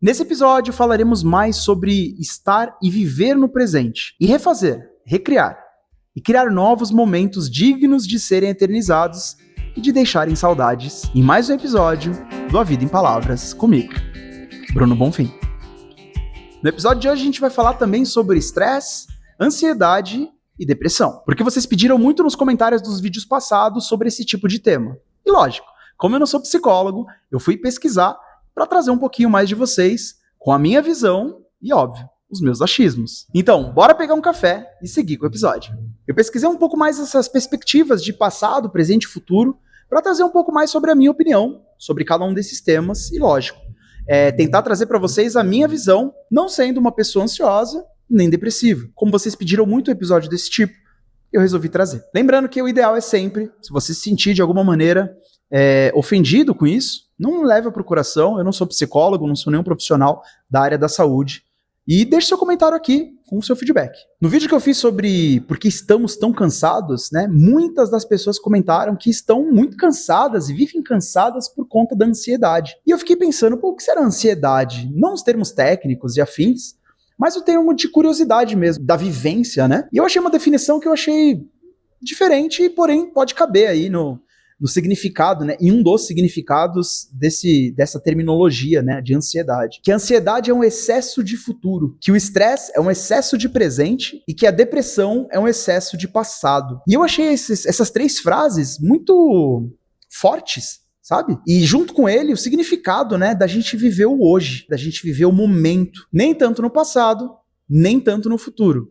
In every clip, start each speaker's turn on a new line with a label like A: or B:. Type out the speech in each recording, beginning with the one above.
A: Nesse episódio falaremos mais sobre estar e viver no presente, e refazer, recriar, e criar novos momentos dignos de serem eternizados e de deixarem saudades em mais um episódio do A Vida em Palavras comigo, Bruno Bonfim. No episódio de hoje a gente vai falar também sobre estresse, ansiedade e depressão, porque vocês pediram muito nos comentários dos vídeos passados sobre esse tipo de tema. E lógico, como eu não sou psicólogo, eu fui pesquisar para trazer um pouquinho mais de vocês com a minha visão e, óbvio, os meus achismos. Então, bora pegar um café e seguir com o episódio. Eu pesquisei um pouco mais essas perspectivas de passado, presente e futuro para trazer um pouco mais sobre a minha opinião sobre cada um desses temas e, lógico, tentar trazer para vocês a minha visão, não sendo uma pessoa ansiosa nem depressiva. Como vocês pediram muito um episódio desse tipo, eu resolvi trazer. Lembrando que o ideal é sempre, se você se sentir de alguma maneira ofendido com isso, não leve para o coração. Eu não sou psicólogo, não sou nenhum profissional da área da saúde. E deixe seu comentário aqui com o seu feedback. No vídeo que eu fiz sobre por que estamos tão cansados, né, muitas das pessoas comentaram que estão muito cansadas e vivem cansadas por conta da ansiedade. E eu fiquei pensando, o que será ansiedade? Não os termos técnicos e afins, mas o termo de curiosidade mesmo, da vivência, né? E eu achei uma definição que eu achei diferente, porém pode caber aí no significado, né, em um dos significados dessa terminologia, né, de ansiedade. Que a ansiedade é um excesso de futuro, que o estresse é um excesso de presente e que a depressão é um excesso de passado. E eu achei essas três frases muito fortes, sabe? E junto com ele o significado, né, da gente viver o hoje, da gente viver o momento, nem tanto no passado, nem tanto no futuro,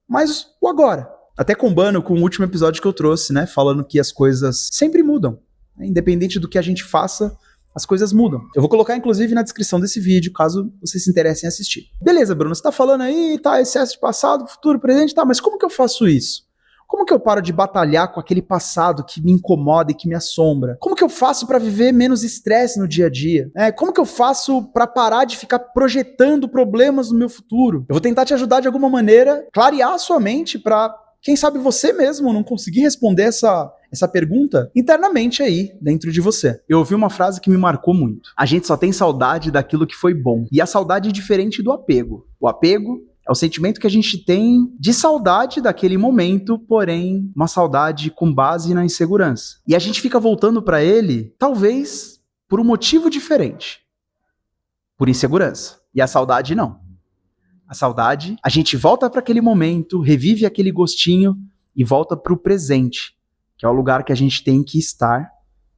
A: mas o agora. Até combano com o último episódio que eu trouxe, né? Falando que as coisas sempre mudam. Né? Independente do que a gente faça, as coisas mudam. Eu vou colocar, inclusive, na descrição desse vídeo, caso vocês se interessem em assistir. Beleza, Bruno, você tá falando aí, tá, excesso de passado, futuro, presente, tá, mas como que eu faço isso? Como que eu paro de batalhar com aquele passado que me incomoda e que me assombra? Como que eu faço para viver menos estresse no dia a dia? Como que eu faço para parar de ficar projetando problemas no meu futuro? Eu vou tentar te ajudar de alguma maneira, clarear a sua mente para quem sabe você mesmo não conseguir responder essa pergunta internamente aí, dentro de você. Eu ouvi uma frase que me marcou muito. A gente só tem saudade daquilo que foi bom. E a saudade é diferente do apego. O apego é o sentimento que a gente tem de saudade daquele momento, porém, uma saudade com base na insegurança. E a gente fica voltando para ele, talvez, por um motivo diferente. Por insegurança. E a saudade não. A saudade, a gente volta para aquele momento, revive aquele gostinho e volta para o presente, que é o lugar que a gente tem que estar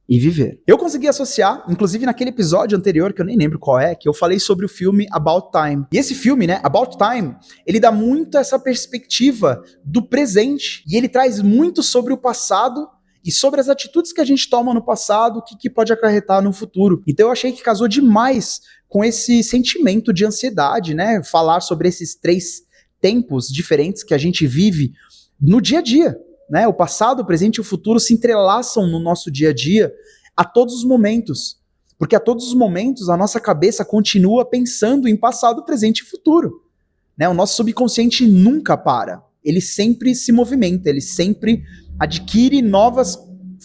A: e viver. Eu consegui associar, inclusive naquele episódio anterior, que eu nem lembro qual é, que eu falei sobre o filme About Time. E esse filme, né, About Time, ele dá muito essa perspectiva do presente. E ele traz muito sobre o passado e sobre as atitudes que a gente toma no passado, que pode acarretar no futuro. Então eu achei que casou demais com esse sentimento de ansiedade, né? Falar sobre esses três tempos diferentes que a gente vive no dia a dia, né? O passado, o presente e o futuro se entrelaçam no nosso dia a dia a todos os momentos. Porque a todos os momentos a nossa cabeça continua pensando em passado, presente e futuro. Né? O nosso subconsciente nunca para. Ele sempre se movimenta, ele sempre adquire novas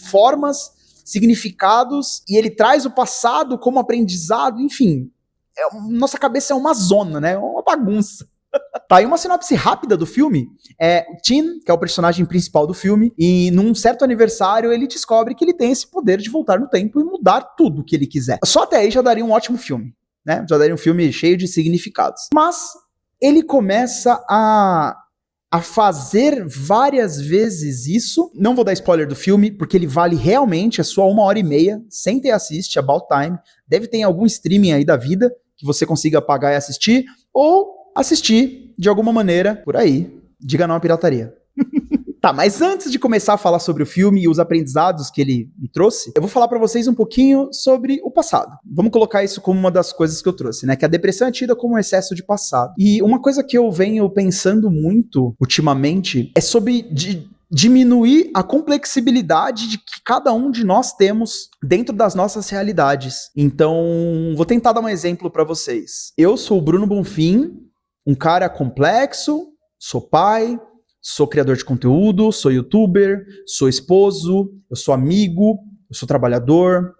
A: formas, significados, e ele traz o passado como aprendizado, enfim. Nossa cabeça é uma zona, né? É uma bagunça. Tá, e uma sinopse rápida do filme é o Tim, que é o personagem principal do filme, e num certo aniversário ele descobre que ele tem esse poder de voltar no tempo e mudar tudo o que ele quiser. Só até aí já daria um ótimo filme, né? Já daria um filme cheio de significados. Mas ele começa a fazer várias vezes isso. Não vou dar spoiler do filme, porque ele vale realmente, é só 1h30, senta e assiste, About Time. Deve ter algum streaming aí da vida que você consiga pagar e assistir, ou assistir de alguma maneira por aí. Diga não à pirataria. Tá, mas antes de começar a falar sobre o filme e os aprendizados que ele me trouxe, eu vou falar pra vocês um pouquinho sobre o passado. Vamos colocar isso como uma das coisas que eu trouxe, né? Que a depressão é tida como um excesso de passado. E uma coisa que eu venho pensando muito ultimamente é sobre diminuir a complexibilidade de que cada um de nós temos dentro das nossas realidades. Então, vou tentar dar um exemplo pra vocês. Eu sou o Bruno Bonfim, um cara complexo, sou pai, sou criador de conteúdo, sou youtuber, sou esposo, eu sou amigo, eu sou trabalhador,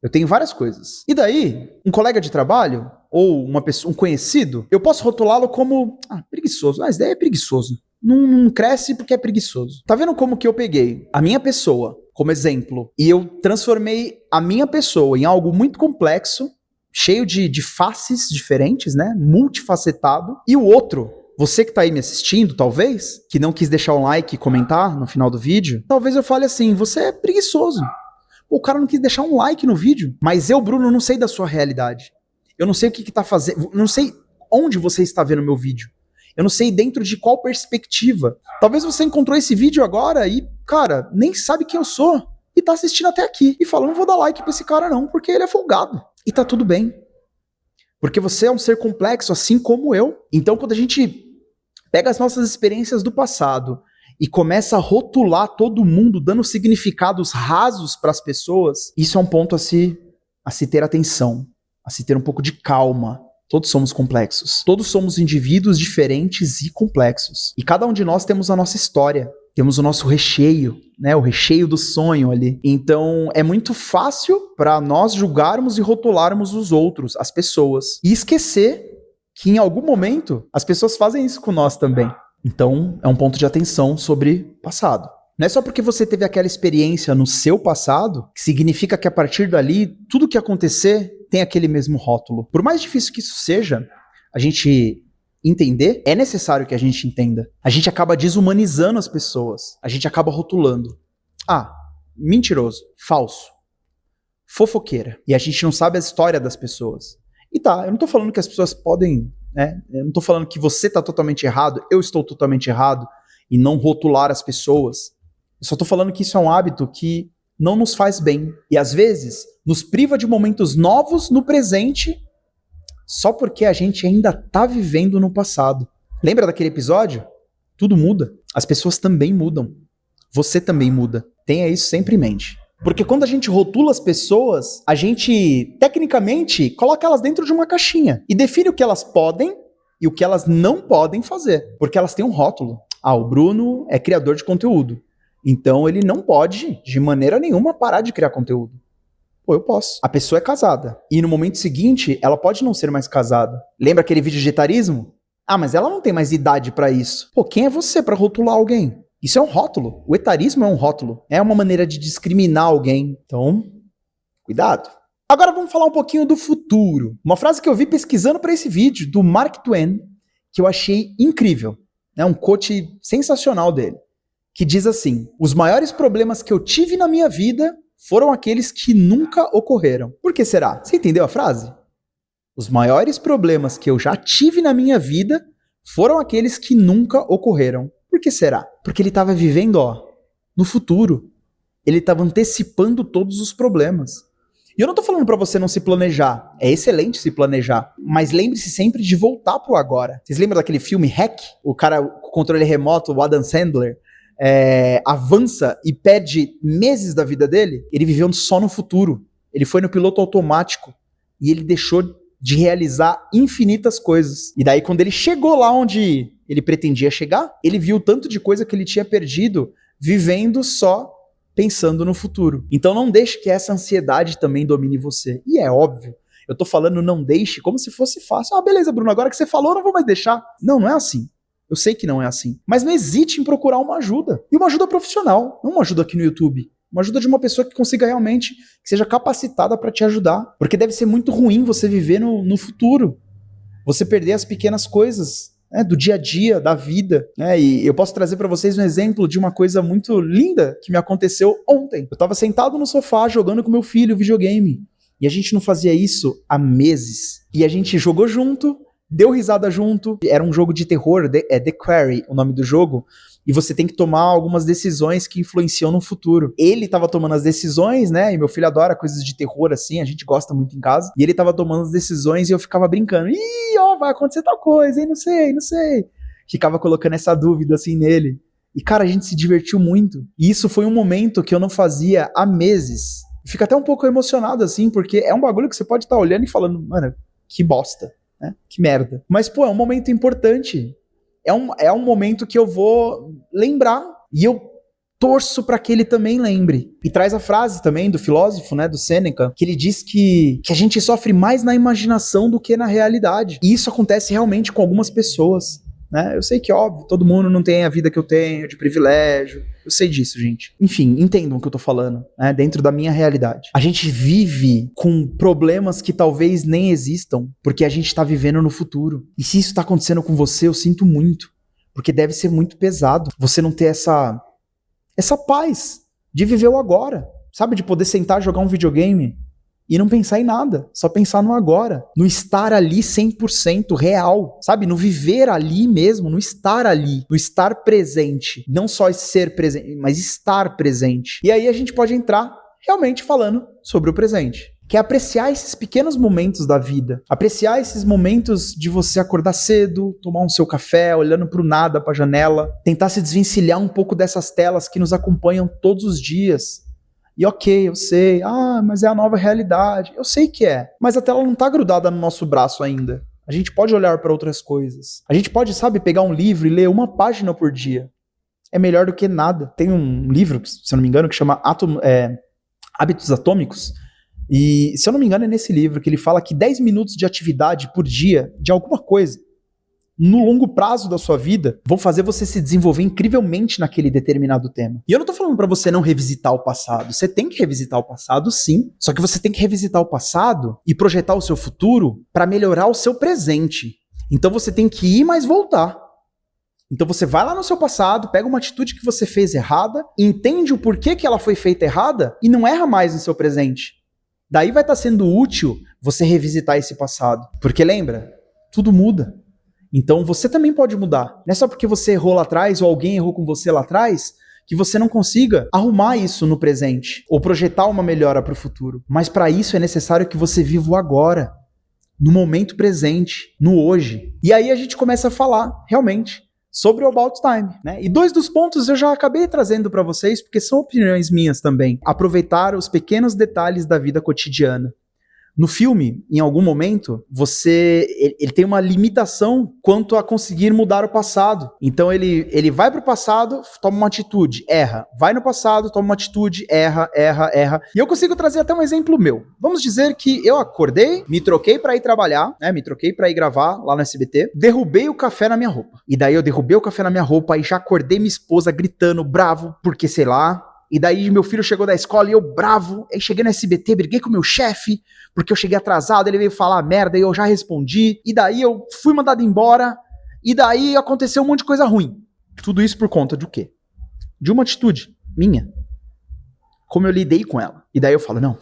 A: eu tenho várias coisas. E daí, um colega de trabalho, ou uma pessoa, um conhecido, eu posso rotulá-lo como preguiçoso. Essa ideia é preguiçoso. Não cresce porque é preguiçoso. Tá vendo como que eu peguei a minha pessoa como exemplo e eu transformei a minha pessoa em algo muito complexo, cheio de faces diferentes, né? Multifacetado. E o outro, você que tá aí me assistindo, talvez, que não quis deixar um like e comentar no final do vídeo, talvez eu fale assim, você é preguiçoso. O cara não quis deixar um like no vídeo. Mas eu, Bruno, não sei da sua realidade. Eu não sei o que tá fazendo, não sei onde você está vendo meu vídeo. Eu não sei dentro de qual perspectiva. Talvez você encontrou esse vídeo agora e, cara, nem sabe quem eu sou. E tá assistindo até aqui. E falou, não vou dar like pra esse cara não, porque ele é folgado. E tá tudo bem. Porque você é um ser complexo, assim como eu. Então, quando a gente pega as nossas experiências do passado e começa a rotular todo mundo, dando significados rasos pras pessoas, isso é um ponto a se ter atenção, a se ter um pouco de calma. Todos somos complexos. Todos somos indivíduos diferentes e complexos. E cada um de nós temos a nossa história. Temos o nosso recheio, né? O recheio do sonho ali. Então, é muito fácil para nós julgarmos e rotularmos os outros, as pessoas. E esquecer que em algum momento as pessoas fazem isso com nós também. Então, é um ponto de atenção sobre passado. Não é só porque você teve aquela experiência no seu passado que significa que a partir dali, tudo que acontecer tem aquele mesmo rótulo. Por mais difícil que isso seja, a gente entender, é necessário que a gente entenda. A gente acaba desumanizando as pessoas. A gente acaba rotulando. Mentiroso, falso, fofoqueira. E a gente não sabe a história das pessoas. E eu não tô falando que as pessoas podem, né? Eu não tô falando que você tá totalmente errado, eu estou totalmente errado, e não rotular as pessoas. Eu só tô falando que isso é um hábito que não nos faz bem. E às vezes nos priva de momentos novos no presente só porque a gente ainda tá vivendo no passado. Lembra daquele episódio? Tudo muda. As pessoas também mudam. Você também muda. Tenha isso sempre em mente. Porque quando a gente rotula as pessoas, a gente, tecnicamente, coloca elas dentro de uma caixinha e define o que elas podem e o que elas não podem fazer. Porque elas têm um rótulo. O Bruno é criador de conteúdo. Então ele não pode, de maneira nenhuma, parar de criar conteúdo. Eu posso. A pessoa é casada. E no momento seguinte, ela pode não ser mais casada. Lembra aquele vídeo de etarismo? Mas ela não tem mais idade pra isso. Quem é você pra rotular alguém? Isso é um rótulo. O etarismo é um rótulo. É uma maneira de discriminar alguém. Então, cuidado. Agora vamos falar um pouquinho do futuro. Uma frase que eu vi pesquisando pra esse vídeo, do Mark Twain, que eu achei incrível. É um quote sensacional dele. Que diz assim: os maiores problemas que eu tive na minha vida foram aqueles que nunca ocorreram. Por que será? Você entendeu a frase? Os maiores problemas que eu já tive na minha vida foram aqueles que nunca ocorreram. Por que será? Porque ele estava vivendo, no futuro. Ele estava antecipando todos os problemas. E eu não tô falando pra você não se planejar. É excelente se planejar. Mas lembre-se sempre de voltar pro agora. Vocês lembram daquele filme Hack? O cara com controle remoto, o Adam Sandler, avança e perde meses da vida dele? Ele viveu só no futuro. Ele foi no piloto automático. E ele deixou de realizar infinitas coisas. E daí, quando ele chegou lá onde ele pretendia chegar, ele viu o tanto de coisa que ele tinha perdido vivendo só pensando no futuro. Então não deixe que essa ansiedade também domine você. E é óbvio, eu tô falando não deixe como se fosse fácil. Beleza, Bruno, agora que você falou, eu não vou mais deixar. Não é assim. Eu sei que não é assim. Mas não hesite em procurar uma ajuda. E uma ajuda profissional, não uma ajuda aqui no YouTube. Uma ajuda de uma pessoa que consiga realmente, que seja capacitada para te ajudar. Porque deve ser muito ruim você viver no futuro. Você perder as pequenas coisas, né, do dia a dia, da vida. Né? E eu posso trazer para vocês um exemplo de uma coisa muito linda que me aconteceu ontem. Eu estava sentado no sofá jogando com meu filho videogame. E a gente não fazia isso há meses. E a gente jogou junto, deu risada junto. Era um jogo de terror, The Quarry, o nome do jogo. E você tem que tomar algumas decisões que influenciam no futuro. Ele tava tomando as decisões, né? E meu filho adora coisas de terror assim, a gente gosta muito em casa. E ele tava tomando as decisões e eu ficava brincando. Vai acontecer tal coisa, hein? Não sei. Ficava colocando essa dúvida assim nele. E cara, a gente se divertiu muito. E isso foi um momento que eu não fazia há meses. Fica até um pouco emocionado assim, porque é um bagulho que você pode estar olhando e falando, mano, que bosta, né? Que merda. Mas, é um momento importante. É um momento que eu vou lembrar. E eu torço para que ele também lembre. E traz a frase também do filósofo, né, do Sêneca, que ele diz que a gente sofre mais na imaginação do que na realidade. E isso acontece realmente com algumas pessoas, né? Eu sei que, óbvio, todo mundo não tem a vida que eu tenho, de privilégio. Eu sei disso, gente. Enfim, entendam o que eu tô falando, né? Dentro da minha realidade. A gente vive com problemas que talvez nem existam, porque a gente tá vivendo no futuro. E se isso tá acontecendo com você, eu sinto muito. Porque deve ser muito pesado você não ter essa paz de viver o agora. Sabe, de poder sentar, jogar um videogame e não pensar em nada, só pensar no agora, no estar ali 100% real, sabe? No viver ali mesmo, no estar ali, no estar presente. Não só ser presente, mas estar presente. E aí a gente pode entrar realmente falando sobre o presente, que é apreciar esses pequenos momentos da vida, apreciar esses momentos de você acordar cedo, tomar um seu café, olhando pro nada, pra janela, tentar se desvencilhar um pouco dessas telas que nos acompanham todos os dias. E ok, eu sei, mas é a nova realidade. Eu sei que é, mas a tela não tá grudada no nosso braço ainda. A gente pode olhar para outras coisas. A gente pode, sabe, pegar um livro e ler uma página por dia. É melhor do que nada. Tem um livro, se eu não me engano, que chama Hábitos Atômicos. E, se eu não me engano, é nesse livro que ele fala que 10 minutos de atividade por dia, de alguma coisa, no longo prazo da sua vida, vão fazer você se desenvolver incrivelmente naquele determinado tema. E eu não tô falando pra você não revisitar o passado. Você tem que revisitar o passado, sim. Só que você tem que revisitar o passado e projetar o seu futuro pra melhorar o seu presente. Então você tem que ir, mas voltar. Então você vai lá no seu passado, pega uma atitude que você fez errada, entende o porquê que ela foi feita errada e não erra mais no seu presente. Daí vai estar sendo útil você revisitar esse passado. Porque lembra, tudo muda. Então você também pode mudar. Não é só porque você errou lá atrás ou alguém errou com você lá atrás que você não consiga arrumar isso no presente ou projetar uma melhora para o futuro. Mas para isso é necessário que você viva o agora, no momento presente, no hoje. E aí a gente começa a falar realmente sobre o About Time, né? E 2 dos pontos eu já acabei trazendo para vocês porque são opiniões minhas também. Aproveitar os pequenos detalhes da vida cotidiana. No filme, em algum momento, ele tem uma limitação quanto a conseguir mudar o passado. Então ele vai pro passado, toma uma atitude, erra. Vai no passado, toma uma atitude, erra. E eu consigo trazer até um exemplo meu. Vamos dizer que eu acordei, me troquei pra ir trabalhar, né? Me troquei pra ir gravar lá no SBT, derrubei o café na minha roupa. E daí eu derrubei o café na minha roupa e já acordei minha esposa gritando, bravo, porque sei lá. E daí meu filho chegou da escola e eu bravo, aí cheguei no SBT, briguei com o meu chefe, porque eu cheguei atrasado, ele veio falar merda e eu já respondi, e daí eu fui mandado embora, e daí aconteceu um monte de coisa ruim. Tudo isso por conta de quê? De uma atitude minha. Como eu lidei com ela. E daí eu falo, não,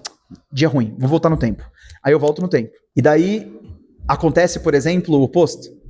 A: dia ruim, vou voltar no tempo. Aí eu volto no tempo. E daí acontece, por exemplo, o oposto.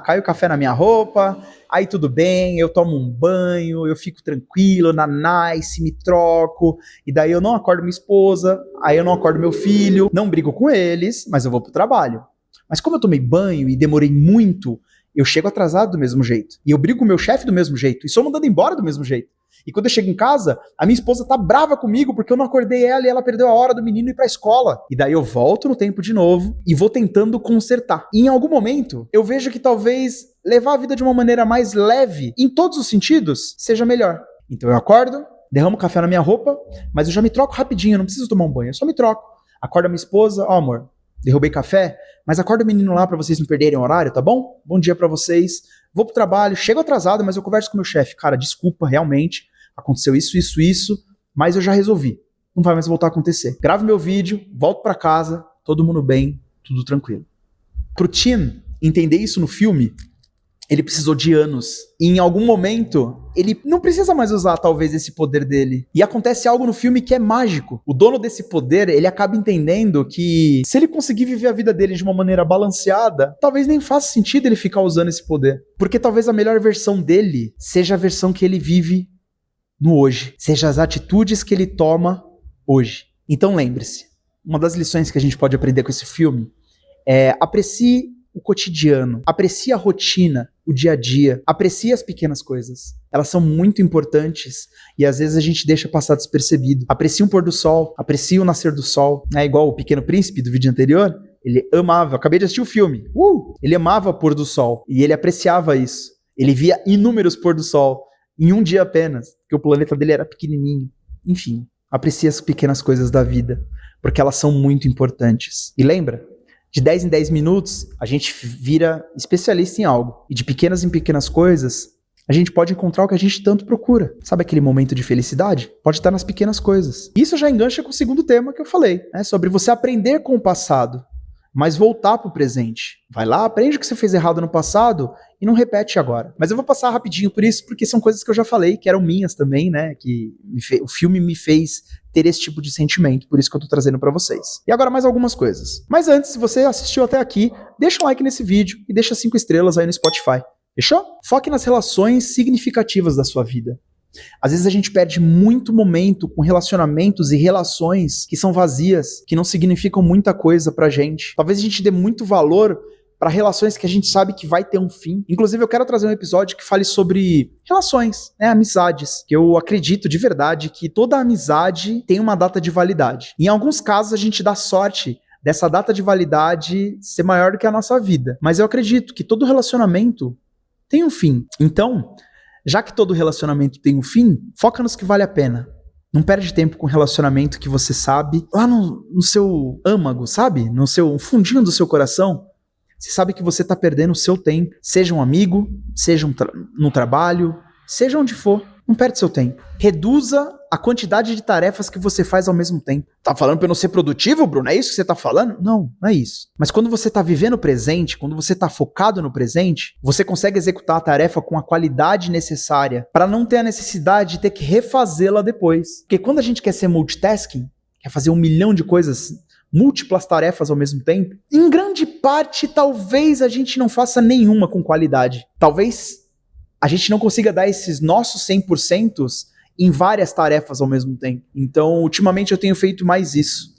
A: Cai o café na minha roupa, aí tudo bem, eu tomo um banho, eu fico tranquilo, na nice, me troco, e daí eu não acordo minha esposa, aí eu não acordo meu filho, não brigo com eles, mas eu vou pro trabalho. Mas como eu tomei banho e demorei muito, eu chego atrasado do mesmo jeito, e eu brigo com meu chefe do mesmo jeito, e sou mandado embora do mesmo jeito. E quando eu chego em casa, a minha esposa tá brava comigo porque eu não acordei ela e ela perdeu a hora do menino ir pra escola. E daí eu volto no tempo de novo e vou tentando consertar. E em algum momento, eu vejo que talvez levar a vida de uma maneira mais leve, em todos os sentidos, seja melhor. Então eu acordo, derramo café na minha roupa, mas eu já me troco rapidinho, eu não preciso tomar um banho, eu só me troco. Acordo a minha esposa, amor, derrubei café, mas acorda o menino lá pra vocês não perderem o horário, tá bom? Bom dia pra vocês. Vou pro trabalho, chego atrasado, mas eu converso com meu chefe. Cara, desculpa, realmente, aconteceu isso, mas eu já resolvi. Não vai mais voltar a acontecer. Gravo meu vídeo, volto pra casa, todo mundo bem, tudo tranquilo. Pro Tim entender isso no filme, ele precisou de anos. E em algum momento, ele não precisa mais usar, talvez, esse poder dele. E acontece algo no filme que é mágico. O dono desse poder, ele acaba entendendo que se ele conseguir viver a vida dele de uma maneira balanceada, talvez nem faça sentido ele ficar usando esse poder. Porque talvez a melhor versão dele seja a versão que ele vive no hoje. Seja as atitudes que ele toma hoje. Então lembre-se, uma das lições que a gente pode aprender com esse filme é aprecie o cotidiano, aprecie a rotina, o dia a dia, aprecie as pequenas coisas. Elas são muito importantes e às vezes a gente deixa passar despercebido. Aprecie um pôr do sol, aprecie o nascer do sol. É igual o Pequeno Príncipe do vídeo anterior. Ele amava, eu acabei de assistir o filme. Ele amava pôr do sol e ele apreciava isso. Ele via inúmeros pôr do sol. em um dia apenas, porque o planeta dele era pequenininho. Enfim, aprecie as pequenas coisas da vida, porque elas são muito importantes. E lembra, de 10 em 10 minutos, a gente vira especialista em algo. E de pequenas em pequenas coisas, a gente pode encontrar o que a gente tanto procura. Sabe aquele momento de felicidade? Pode estar nas pequenas coisas. Isso já engancha com o segundo tema que eu falei, né? Sobre você aprender com o passado, mas voltar para o presente. Vai lá, aprende o que você fez errado no passado e não repete agora. Mas eu vou passar rapidinho por isso, porque são coisas que eu já falei, que eram minhas também, né? Que o filme me fez ter esse tipo de sentimento, por isso que eu tô trazendo pra vocês. E agora mais algumas coisas. Mas antes, se você assistiu até aqui, deixa um like nesse vídeo e deixa 5 estrelas aí no Spotify. Fechou? Foque nas relações significativas da sua vida. Às vezes a gente perde muito momento com relacionamentos e relações que são vazias, que não significam muita coisa pra gente. Talvez a gente dê muito valor para relações que a gente sabe que vai ter um fim. Inclusive, eu quero trazer um episódio que fale sobre relações, né, amizades, que eu acredito de verdade que toda amizade tem uma data de validade. Em alguns casos, a gente dá sorte dessa data de validade ser maior do que a nossa vida. Mas eu acredito que todo relacionamento tem um fim. Então, já que todo relacionamento tem um fim, foca nos que vale a pena. Não perde tempo com relacionamento que você sabe, lá no seu âmago, sabe? No fundinho do seu coração. Você sabe que você está perdendo o seu tempo, seja um amigo, seja no trabalho, seja onde for, não perde seu tempo. Reduza a quantidade de tarefas que você faz ao mesmo tempo. Tá falando para eu não ser produtivo, Bruno? É isso que você tá falando? Não, não é isso. Mas quando você tá vivendo o presente, quando você tá focado no presente, você consegue executar a tarefa com a qualidade necessária para não ter a necessidade de ter que refazê-la depois. Porque quando a gente quer ser multitasking, quer fazer 1 milhão de coisas, múltiplas tarefas ao mesmo tempo, em grande parte, talvez a gente não faça nenhuma com qualidade. Talvez a gente não consiga dar esses nossos 100% em várias tarefas ao mesmo tempo. Então, ultimamente eu tenho feito mais isso.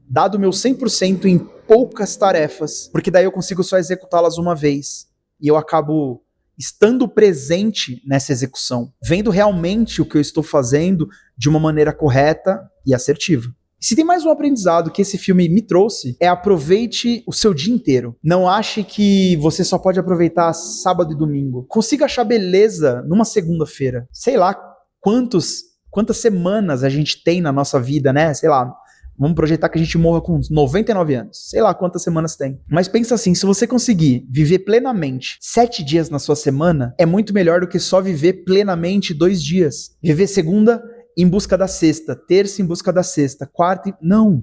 A: Dado o meu 100% em poucas tarefas, porque daí eu consigo só executá-las uma vez. E eu acabo estando presente nessa execução, vendo realmente o que eu estou fazendo de uma maneira correta e assertiva. Se tem mais um aprendizado que esse filme me trouxe, é aproveite o seu dia inteiro. Não ache que você só pode aproveitar sábado e domingo. Consiga achar beleza numa segunda-feira. Sei lá quantas semanas a gente tem na nossa vida, né? Sei lá, vamos projetar que a gente morra com 99 anos. Sei lá quantas semanas tem. Mas pensa assim, se você conseguir viver plenamente 7 dias na sua semana, é muito melhor do que só viver plenamente 2 dias. Viver segunda em busca da sexta, terça em busca da sexta, quarta... Não.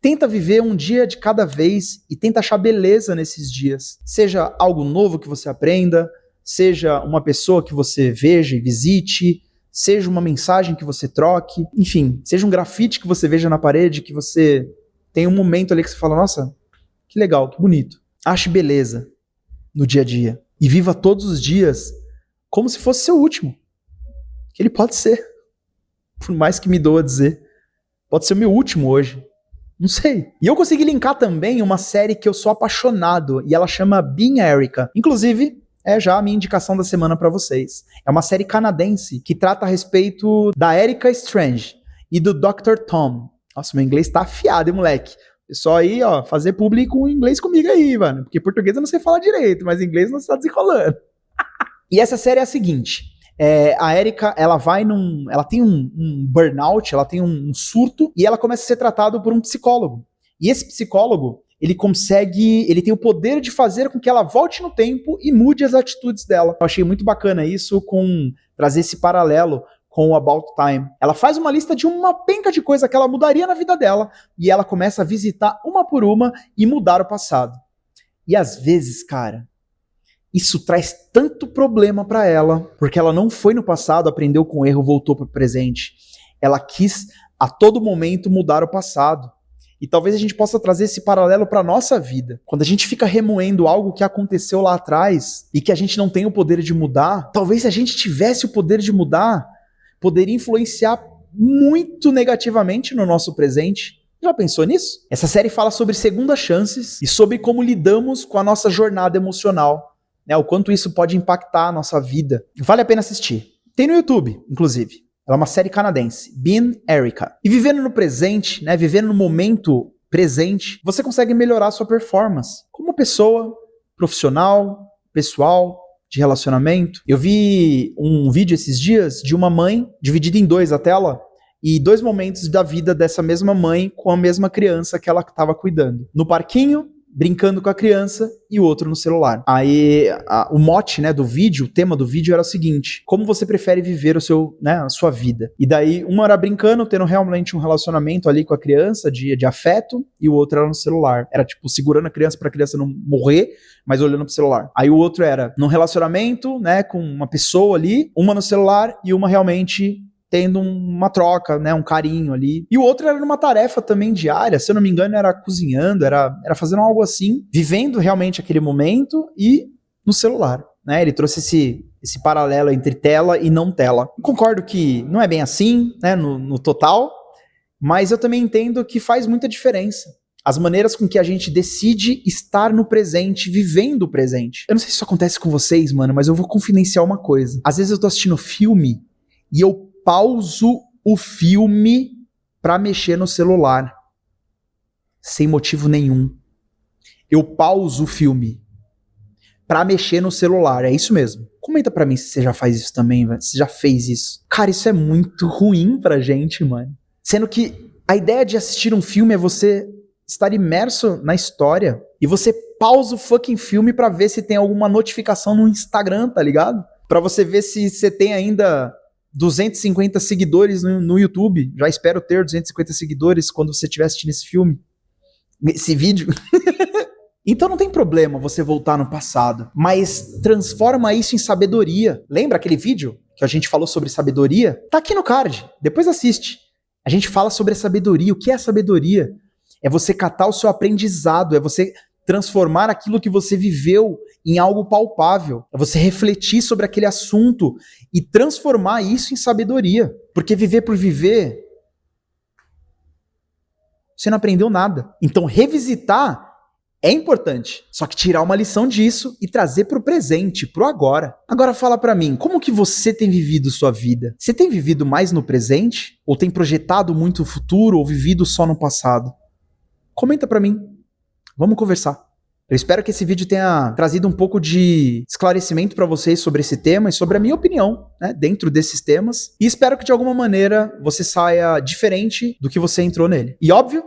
A: Tenta viver um dia de cada vez e tenta achar beleza nesses dias. Seja algo novo que você aprenda, seja uma pessoa que você veja e visite, seja uma mensagem que você troque, enfim, seja um grafite que você veja na parede, que você tem um momento ali que você fala, nossa, que legal, que bonito. Ache beleza no dia a dia e viva todos os dias como se fosse seu último. Que ele pode ser. Por mais que me doa dizer. Pode ser o meu último hoje. Não sei. E eu consegui linkar também uma série que eu sou apaixonado. E ela chama Being Erica. Inclusive, é já a minha indicação da semana pra vocês. É uma série canadense que trata a respeito da Erica Strange e do Dr. Tom. Nossa, meu inglês tá afiado, hein, moleque? Pessoal aí, ó, fazer público em inglês comigo aí, mano. Porque português eu não sei falar direito, mas inglês não está desenrolando. E essa série é a seguinte... a Erica, ela tem um burnout, ela tem um surto e ela começa a ser tratada por um psicólogo. E esse psicólogo, ele tem o poder de fazer com que ela volte no tempo e mude as atitudes dela. Eu achei muito bacana isso, trazer esse paralelo com o About Time. Ela faz uma lista de uma penca de coisa que ela mudaria na vida dela e ela começa a visitar uma por uma e mudar o passado. E às vezes, cara, isso traz tanto problema para ela, porque ela não foi no passado, aprendeu com o erro, voltou para o presente. Ela quis a todo momento mudar o passado. E talvez a gente possa trazer esse paralelo para a nossa vida. Quando a gente fica remoendo algo que aconteceu lá atrás e que a gente não tem o poder de mudar, talvez se a gente tivesse o poder de mudar, poderia influenciar muito negativamente no nosso presente. Já pensou nisso? Essa série fala sobre segundas chances e sobre como lidamos com a nossa jornada emocional. O quanto isso pode impactar a nossa vida. Vale a pena assistir. Tem no YouTube, inclusive. Ela é uma série canadense, Being Erica. E vivendo no presente, vivendo no momento presente, você consegue melhorar a sua performance como pessoa, profissional, pessoal, de relacionamento. Eu vi um vídeo esses dias de uma mãe dividida em dois a tela e 2 momentos da vida dessa mesma mãe com a mesma criança que ela estava cuidando. No parquinho, brincando com a criança e o outro no celular. Aí o mote, né, do vídeo, o tema do vídeo era o seguinte: como você prefere viver a sua vida? E daí uma era brincando, tendo realmente um relacionamento ali com a criança de afeto, e o outro era no celular. Era tipo segurando a criança pra criança não morrer, mas olhando pro celular. Aí o outro era num relacionamento, né, com uma pessoa ali, uma no celular e uma realmente tendo uma troca, né, um carinho ali. E o outro era numa tarefa também diária, se eu não me engano era cozinhando, era fazendo algo assim, vivendo realmente aquele momento e no celular, né? Ele trouxe esse paralelo entre tela e não tela. Concordo que não é bem assim, né, no total, mas eu também entendo que faz muita diferença. As maneiras com que a gente decide estar no presente, vivendo o presente. Eu não sei se isso acontece com vocês, mano, mas eu vou confidenciar uma coisa. Às vezes eu tô assistindo filme e eu pauso o filme pra mexer no celular. Sem motivo nenhum. Eu pauso o filme pra mexer no celular. É isso mesmo. Comenta pra mim se você já faz isso também, velho. Se já fez isso. Cara, isso é muito ruim pra gente, mano. Sendo que a ideia de assistir um filme é você estar imerso na história e você pausa o fucking filme pra ver se tem alguma notificação no Instagram, tá ligado? Pra você ver se você tem ainda 250 seguidores no YouTube. Já espero ter 250 seguidores quando você estiver assistindo esse vídeo. Então não tem problema você voltar no passado, mas transforma isso em sabedoria. Lembra aquele vídeo que a gente falou sobre sabedoria? Tá aqui no card, depois assiste. A gente fala sobre a sabedoria. O que é a sabedoria? É você catar o seu aprendizado, é você transformar aquilo que você viveu em algo palpável. É você refletir sobre aquele assunto e transformar isso em sabedoria. Porque viver por viver, você não aprendeu nada. Então revisitar é importante. Só que tirar uma lição disso e trazer pro presente, pro agora. Agora fala pra mim, como que você tem vivido sua vida? Você tem vivido mais no presente? Ou tem projetado muito o futuro? Ou vivido só no passado? Comenta pra mim. Vamos conversar. Eu espero que esse vídeo tenha trazido um pouco de esclarecimento para vocês sobre esse tema e sobre a minha opinião, né, dentro desses temas. E espero que de alguma maneira você saia diferente do que você entrou nele. E óbvio,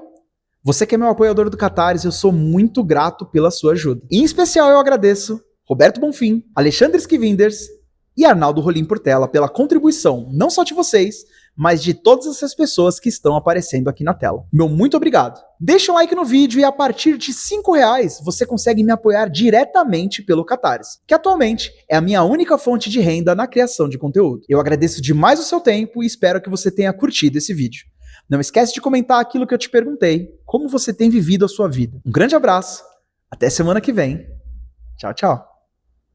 A: você que é meu apoiador do Catarse, eu sou muito grato pela sua ajuda. E, em especial eu agradeço Roberto Bonfim, Alexandre Esquivinders e Arnaldo Rolim Portela pela contribuição, não só de vocês, mas de todas essas pessoas que estão aparecendo aqui na tela. Meu muito obrigado. Deixa um like no vídeo e a partir de R$5 você consegue me apoiar diretamente pelo Catarse, que atualmente é a minha única fonte de renda na criação de conteúdo. Eu agradeço demais o seu tempo e espero que você tenha curtido esse vídeo. Não esquece de comentar aquilo que eu te perguntei, como você tem vivido a sua vida. Um grande abraço, até semana que vem. Tchau, tchau.